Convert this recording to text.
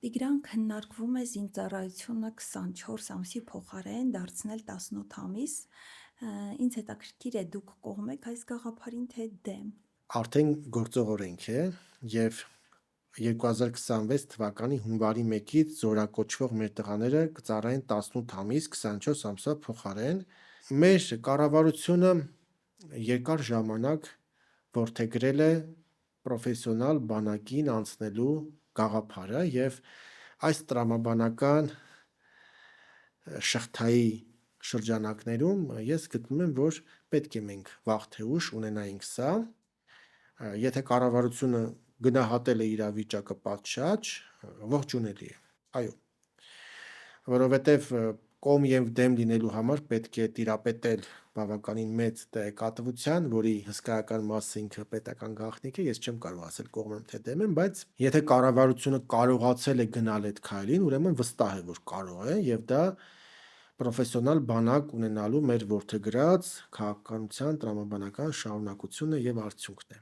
Տիգրան քննարկվում է զինծառայությունը 24 ամսի փոխարեն դարձնել 18 ամիս։ Ինձ հետաքրքիր է դուք կողմ եք այս գաղափարին, թե դեմ։ Արդեն գործող օրենք է եւ 2026 թվականի հունվարի 1-ից զորակոչվող մեր տղաները կծառայեն 18 ամիս 24 ամսվա փոխարեն։ Մեր կառավարությունը երկար ժամանակ որդեգրել է պրոֆեսիոնալ բանակին անցնելու գաղափարը եւ այս տրամաբանական շղթայի շրջանակներում ես գտնում եմ, որ պետք է մենք վաղ թե ուշ ունենայինք սա, եթե կառավարությունը գնահատել է իրավիճակը պատշաճ, ողջունելի է, այո, որովհետև կողմ եւ դեմ լինելու համար պետք է տիրապետել բավականին մեծ տեղեկատվության, որի հսկայական մասը ինքը պետական գաղտնիք է, ես չեմ կարող ասել կողմ եմ թե դեմ եմ, բայց եթե կառավարությունը կարողացել է գնալ այդ քայլին, ուրեմն վստահ է, որ կարող է եւ դա պրոֆեսիոնալ բանակ ունենալու մեր որդեգրած քաղաքականության տրամաբանական շարունակությունը եւ արդյունքն է։